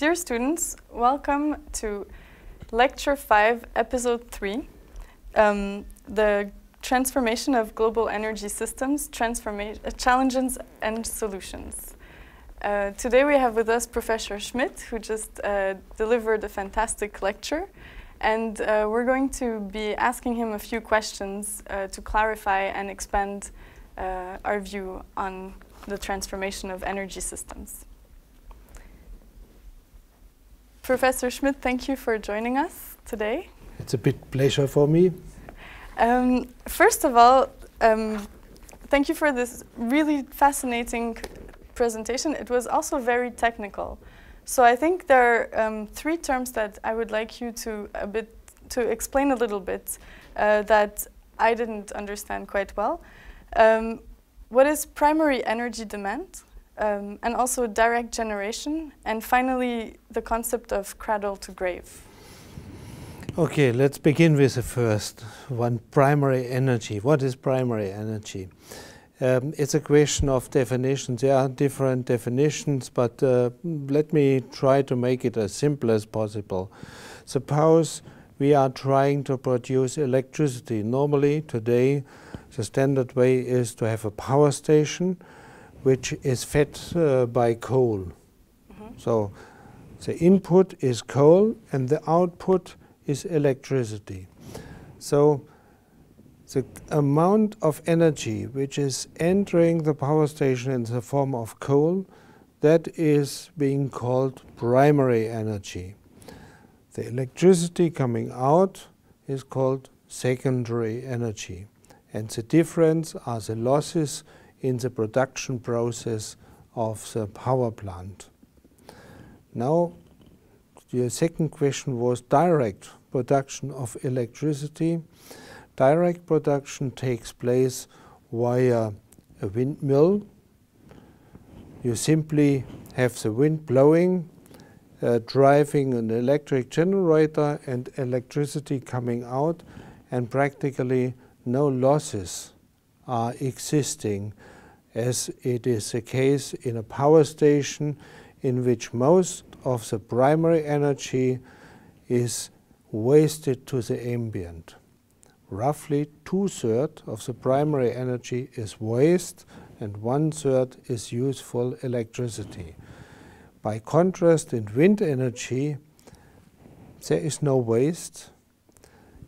Dear students, welcome to Lecture 5, Episode 3, the Transformation of Global Energy Systems, Challenges and Solutions. Today we have with us Professor Schmid, who just delivered a fantastic lecture, and we're going to be asking him a few questions to clarify and expand our view on the transformation of energy systems. Professor Schmid, thank you for joining us today. It's a big pleasure for me. First of all, thank you for this really fascinating presentation. It was also very technical. So I think there are three terms that I would like you to explain a little bit that I didn't understand quite well. What is primary energy demand? And also direct generation, and finally the concept of cradle to grave. Okay, let's begin with the first one, primary energy. What is primary energy? It's a question of definitions. There are different definitions, but let me try to make it as simple as possible. Suppose we are trying to produce electricity. Normally, today, the standard way is to have a power station which is fed by coal. So the input is coal and the output is electricity. So the amount of energy which is entering the power station in the form of coal, that is being called primary energy. The electricity coming out is called secondary energy. And the difference are the losses in the production process of the power plant. Now, your second question was direct production of electricity. Direct production takes place via a windmill. You simply have the wind blowing, driving an electric generator and electricity coming out, and practically no losses are existing, as it is the case in a power station in which most of the primary energy is wasted to the ambient. Roughly 2/3 of the primary energy is waste and 1/3 is useful electricity. By contrast, in wind energy, there is no waste.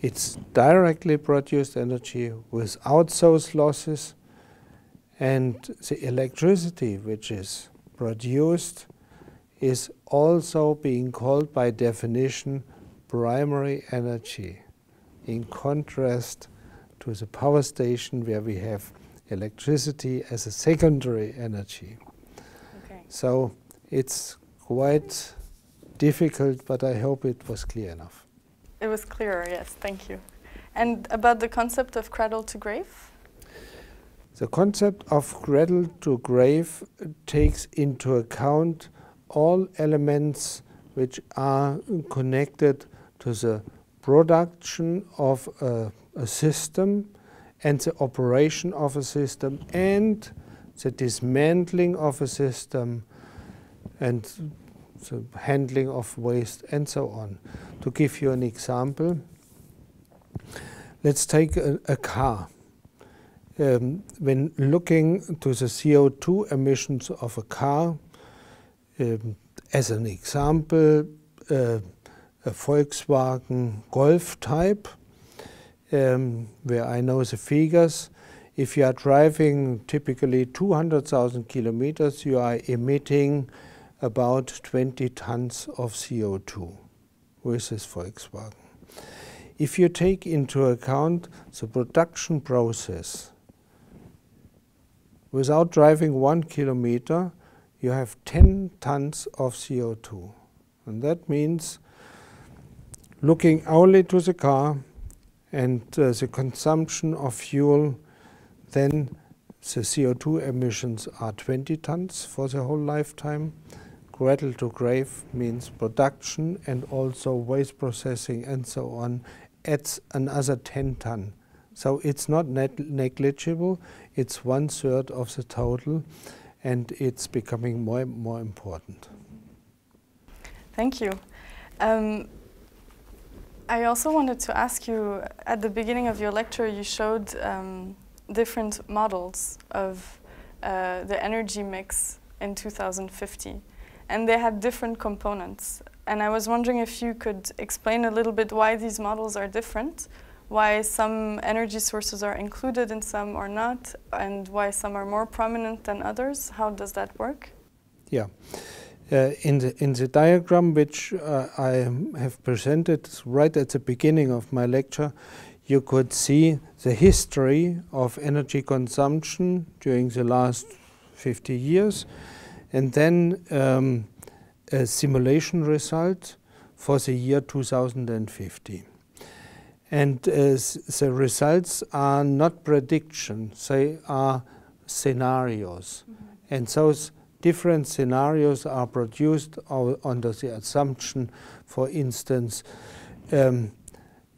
It's directly produced energy without those losses, and the electricity which is produced is also being called by definition primary energy, in contrast to the power station where we have electricity as a secondary energy. Okay. So it's quite difficult, but I hope it was clear enough. It was clearer, yes, thank you. And about the concept of cradle to grave? The concept of cradle to grave takes into account all elements which are connected to the production of a system and the operation of a system and the dismantling of a system and the handling of waste and so on. To give you an example, let's take a car. When looking to the CO2 emissions of a car, as an example, a Volkswagen Golf type, where I know the figures, if you are driving typically 200,000 kilometers, you are emitting about 20 tons of CO2 with this Volkswagen. If you take into account the production process, without driving 1 kilometer, you have 10 tons of CO2. And that means looking only to the car and the consumption of fuel, then the CO2 emissions are 20 tons for the whole lifetime. Cradle to grave means production and also waste processing and so on adds another 10 ton. So it's not negligible, it's 1/3 of the total, and it's becoming more and more important. Thank you. I also wanted to ask you, at the beginning of your lecture, you showed different models of the energy mix in 2050, and they had different components. And I was wondering if you could explain a little bit why these models are different, why some energy sources are included in some or not, and why some are more prominent than others. How does that work? Yeah. In the diagram which I have presented right at the beginning of my lecture, you could see the history of energy consumption during the last 50 years, and then a simulation result for the year 2050. And the results are not predictions, they are scenarios. Mm-hmm. And those different scenarios are produced under the assumption, for instance,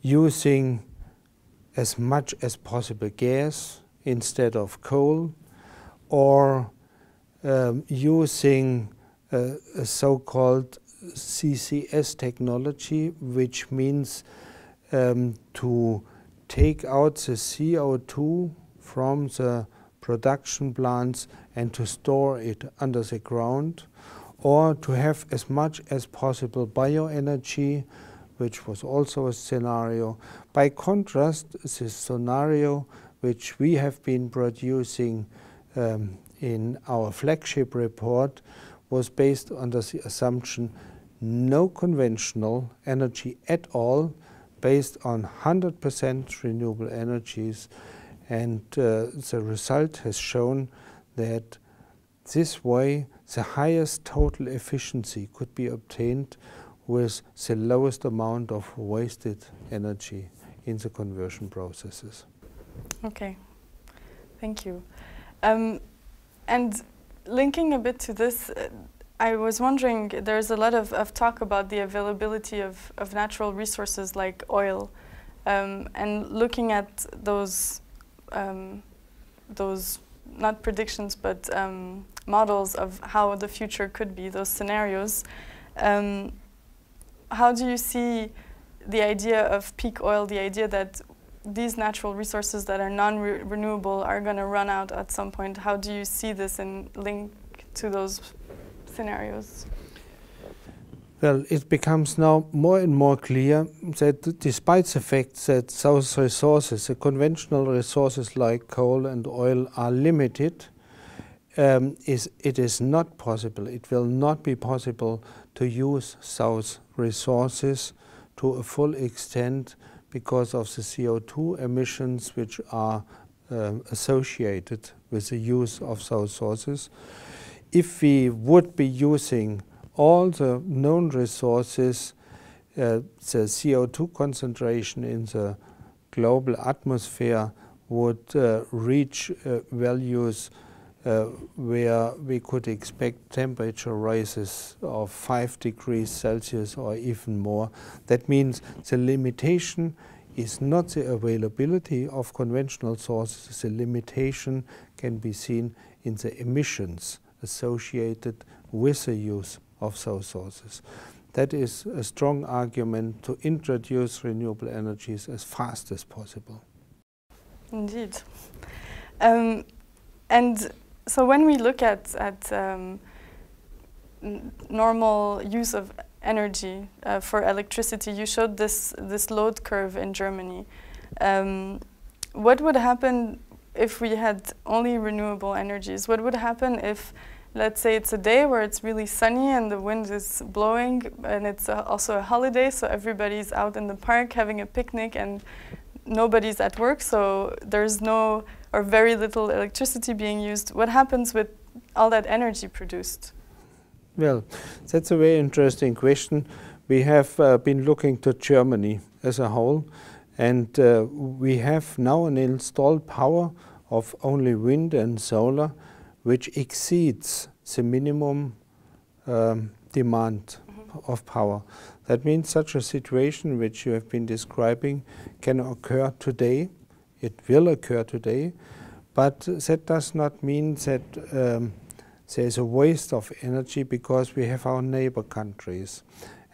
using as much as possible gas instead of coal, or using a so-called CCS technology, which means to take out the CO2 from the production plants and to store it under the ground, or to have as much as possible bioenergy, which was also a scenario. By contrast, this scenario which we have been producing in our flagship report was based on the assumption no conventional energy at all, based on 100% renewable energies. And the result has shown that this way the highest total efficiency could be obtained with the lowest amount of wasted energy in the conversion processes. Okay, thank you. And linking a bit to this, I was wondering, there's a lot of talk about the availability of natural resources like oil, and looking at those not predictions, but models of how the future could be, those scenarios. How do you see the idea of peak oil, the idea that these natural resources that are non-renewable are going to run out at some point? How do you see this in link to those scenarios? Well, it becomes now more and more clear that despite the fact that those resources, the conventional resources like coal and oil, are limited, it is not possible, it will not be possible to use those resources to a full extent because of the CO2 emissions which are associated with the use of those sources. If we would be using all the known resources, the CO2 concentration in the global atmosphere would reach values where we could expect temperature rises of 5 degrees Celsius or even more. That means the limitation is not the availability of conventional sources. The limitation can be seen in the emissions associated with the use of those sources. That is a strong argument to introduce renewable energies as fast as possible. Indeed. And so when we look at normal use of energy for electricity, you showed this load curve in Germany. What would happen if we had only renewable energies? What would happen if, let's say it's a day where it's really sunny and the wind is blowing, and it's also a holiday, so everybody's out in the park having a picnic and nobody's at work, so there's no or very little electricity being used. What happens with all that energy produced? Well, that's a very interesting question. We have been looking to Germany as a whole, and we have now an installed power of only wind and solar, which exceeds the minimum demand of power. That means such a situation which you have been describing can occur today. It will occur today, but that does not mean that there's a waste of energy because we have our neighbor countries.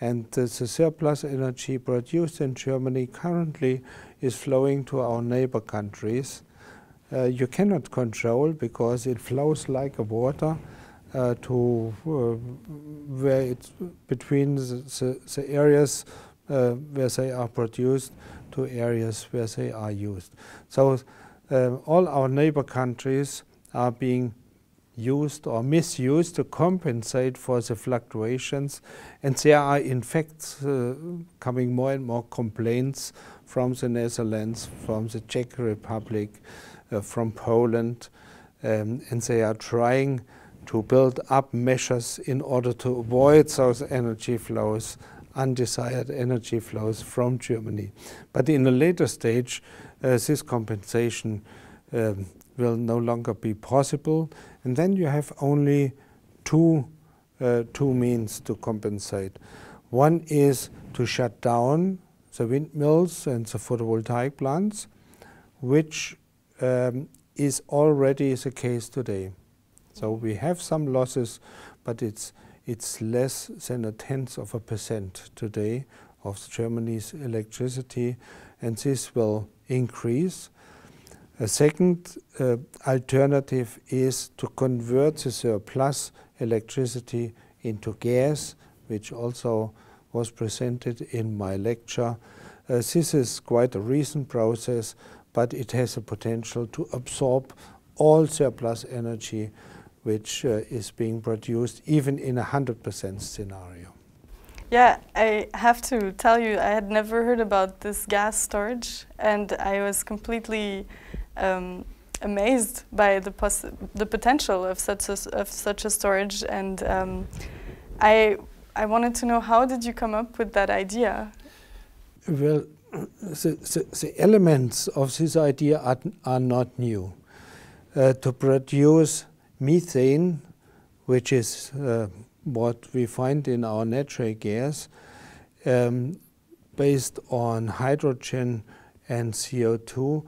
And the surplus energy produced in Germany currently is flowing to our neighbor countries. You cannot control because it flows like a water to where it's between the areas where they are produced to areas where they are used. So all our neighbor countries are being used or misused to compensate for the fluctuations, and there are in fact coming more and more complaints from the Netherlands, from the Czech Republic, from Poland, and they are trying to build up measures in order to avoid those energy flows, undesired energy flows from Germany. But in a later stage, this compensation will no longer be possible, and then you have only two means to compensate. One is to shut down the windmills and the photovoltaic plants, which is already the case today. So we have some losses, but it's less than 0.1% today of Germany's electricity, and this will increase. A second alternative is to convert the surplus electricity into gas, which also was presented in my lecture. This is quite a recent process, but it has a potential to absorb all surplus energy which is being produced even in a 100% scenario. Yeah, I have to tell you, I had never heard about this gas storage, and I was completely amazed by the potential of such a storage, and I wanted to know, how did you come up with that idea? Well, the elements of this idea are not new. To produce methane, which is what we find in our natural gas, based on hydrogen and CO2,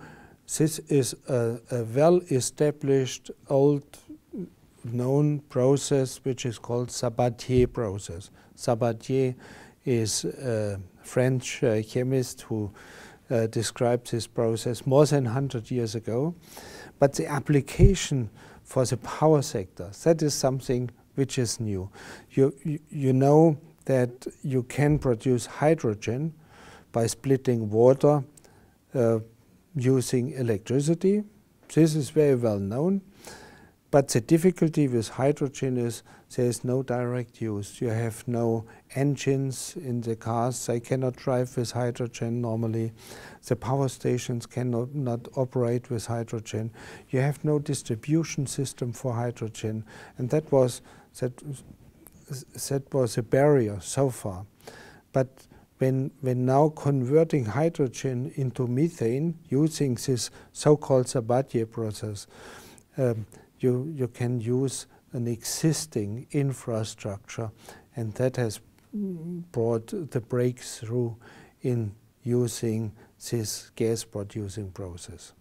this is a well-established, old-known process which is called Sabatier process. Sabatier is a French chemist who described this process more than 100 years ago. But the application for the power sector, that is something which is new. You know that you can produce hydrogen by splitting water using electricity. This is very well known. But the difficulty with hydrogen is there is no direct use. You have no engines in the cars. They cannot drive with hydrogen normally. The power stations cannot operate with hydrogen. You have no distribution system for hydrogen. And that was a barrier so far. But when now converting hydrogen into methane using this so-called Sabatier process, you can use an existing infrastructure, and that has brought the breakthrough in using this gas-producing process.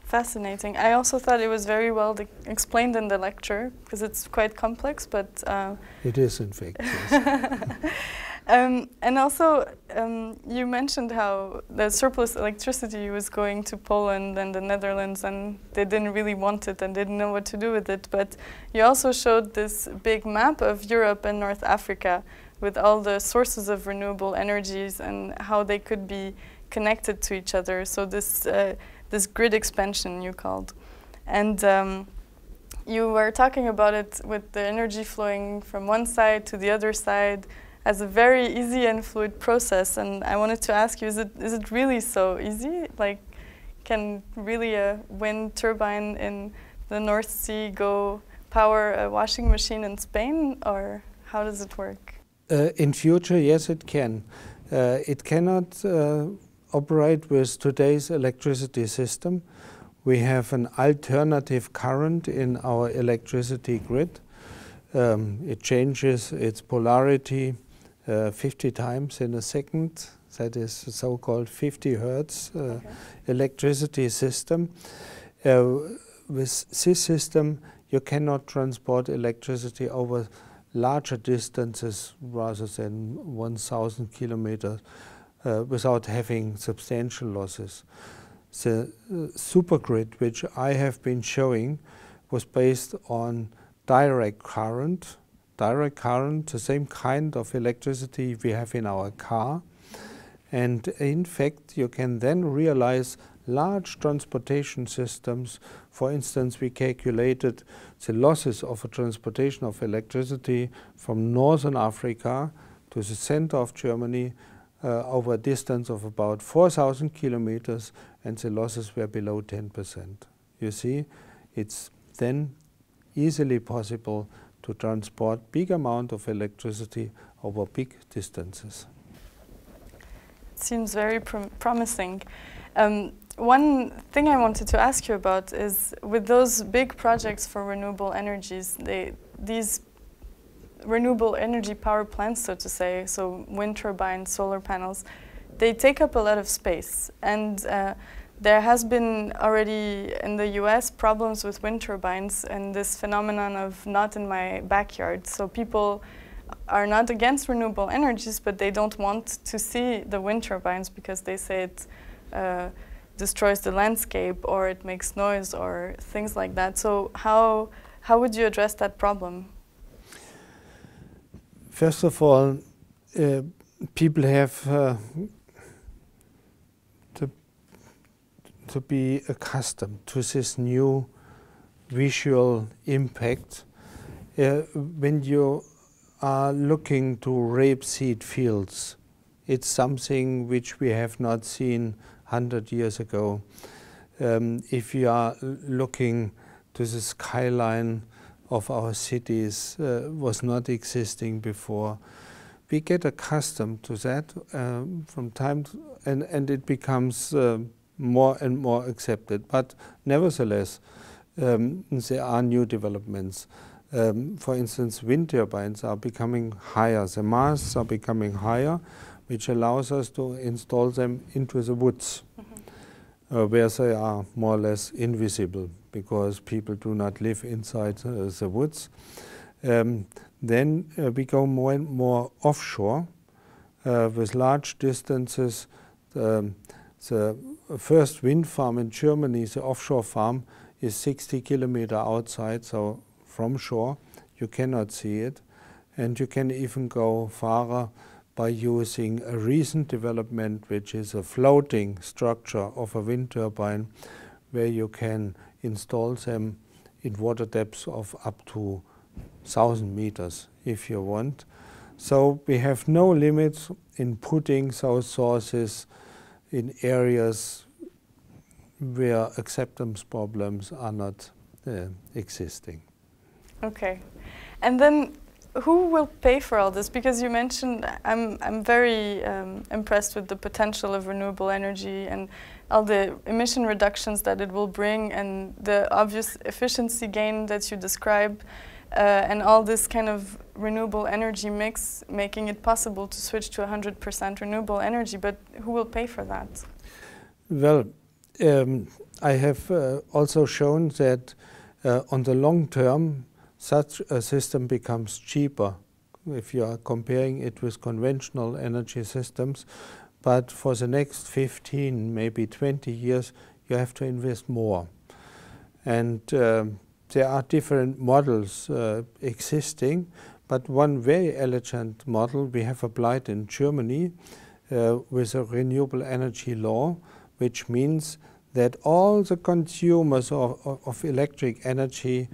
Fascinating. I also thought it was very well explained in the lecture, because it's quite complex, but... It is, in fact, yes. And also, you mentioned how the surplus electricity was going to Poland and the Netherlands, and they didn't really want it and didn't know what to do with it. But you also showed this big map of Europe and North Africa with all the sources of renewable energies and how they could be connected to each other. So this grid expansion you called. And you were talking about it with the energy flowing from one side to the other side as a very easy and fluid process. And I wanted to ask you, is it really so easy? Like, can really a wind turbine in the North Sea go power a washing machine in Spain, or how does it work? In future, yes, it can. It cannot operate with today's electricity system. We have an alternative current in our electricity grid. It changes its polarity 50 times in a second. That is the so-called 50 Hertz electricity system. With this system, you cannot transport electricity over larger distances rather than 1,000 kilometers without having substantial losses. The supergrid which I have been showing was based on direct current, the same kind of electricity we have in our car. And in fact, you can then realize large transportation systems. For instance, we calculated the losses of a transportation of electricity from northern Africa to the center of Germany over a distance of about 4,000 kilometers, and the losses were below 10%. You see, it's then easily possible to transport big amount of electricity over big distances. Seems very promising. One thing I wanted to ask you about is with those big projects for renewable energies, these renewable energy power plants, so to say, so wind turbines, solar panels, they take up a lot of space. And there has been already in the US problems with wind turbines and this phenomenon of not in my backyard. So people are not against renewable energies, but they don't want to see the wind turbines because they say it destroys the landscape or it makes noise or things like that. So how would you address that problem? First of all, people have to be accustomed to this new visual impact. When you are looking to rapeseed fields, it's something which we have not seen 100 years ago. If you are looking to the skyline of our cities, was not existing before. We get accustomed to that from time to, and it becomes more and more accepted. But nevertheless, there are new developments. For instance, wind turbines are becoming higher. The masts are becoming higher, which allows us to install them into the woods, where they are more or less invisible because people do not live inside the woods. Then we go more and more offshore with large distances. The first wind farm in Germany, the offshore farm, is 60 kilometers outside, so from shore you cannot see it. And you can even go farther by using a recent development, which is a floating structure of a wind turbine, where you can install them in water depths of up to 1,000 meters if you want. So we have no limits in putting those sources in areas where acceptance problems are not existing. Okay. And then who will pay for all this? Because you mentioned, I'm very impressed with the potential of renewable energy and all the emission reductions that it will bring and the obvious efficiency gain that you describe and all this kind of renewable energy mix, making it possible to switch to 100% renewable energy. But who will pay for that? Well, I have also shown that on the long term, such a system becomes cheaper if you are comparing it with conventional energy systems. But for the next 15, maybe 20 years, you have to invest more. And there are different models existing, but one very elegant model we have applied in Germany with a renewable energy law, which means that all the consumers of electric energy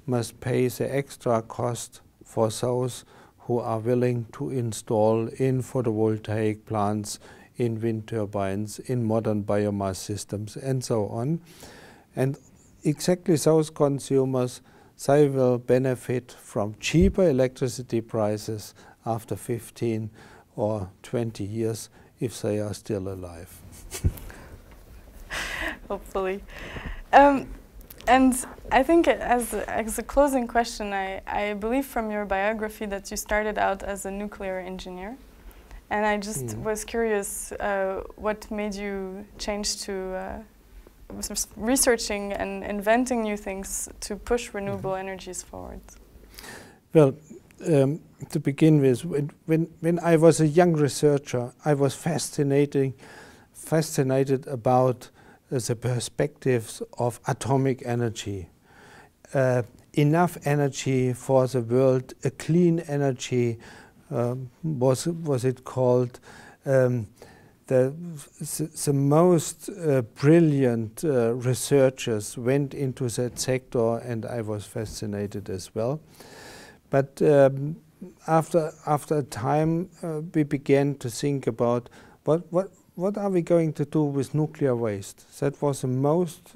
must pay the extra cost for those who are willing to install in photovoltaic plants, in wind turbines, in modern biomass systems, and so on. And exactly those consumers, they will benefit from cheaper electricity prices after 15 or 20 years if they are still alive. Hopefully. And I think as a closing question, I believe from your biography that you started out as a nuclear engineer. And I just was curious what made you change to researching and inventing new things to push renewable energies forward? Well, to begin with, when I was a young researcher, I was fascinated about the perspectives of atomic energy. Enough energy for the world, a clean energy, was it called. The most brilliant researchers went into that sector, and I was fascinated as well. But after a time, we began to think about what are we going to do with nuclear waste. That was the most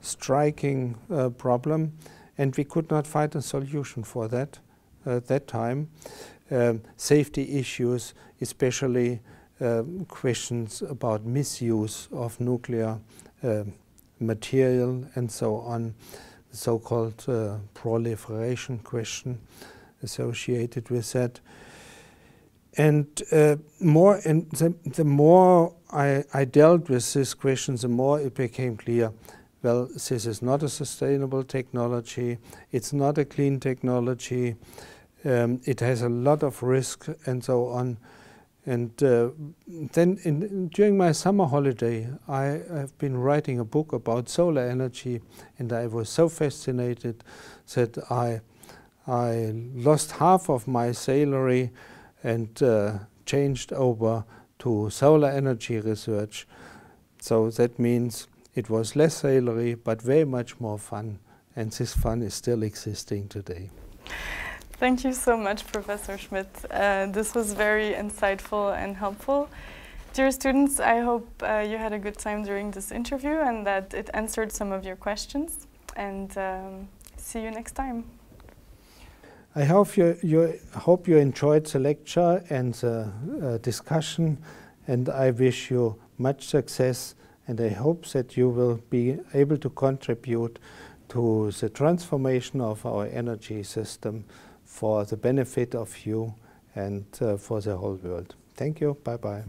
striking problem, and we could not find a solution for that at that time. Safety issues, especially questions about misuse of nuclear material and so on, the so-called proliferation question associated with that. And the more I dealt with these questions, the more it became clear, well, this is not a sustainable technology, it's not a clean technology, it has a lot of risk and so on. And then during my summer holiday, I have been writing a book about solar energy, and I was so fascinated that I lost half of my salary and changed over to solar energy research. So that means it was less salary, but very much more fun, and this fun is still existing today. Thank you so much, Professor Schmid. This was very insightful and helpful. Dear students, I hope you had a good time during this interview and that it answered some of your questions. And see you next time. I hope you enjoyed the lecture and the discussion, and I wish you much success, and I hope that you will be able to contribute to the transformation of our energy system for the benefit of you and for the whole world. Thank you. Bye-bye.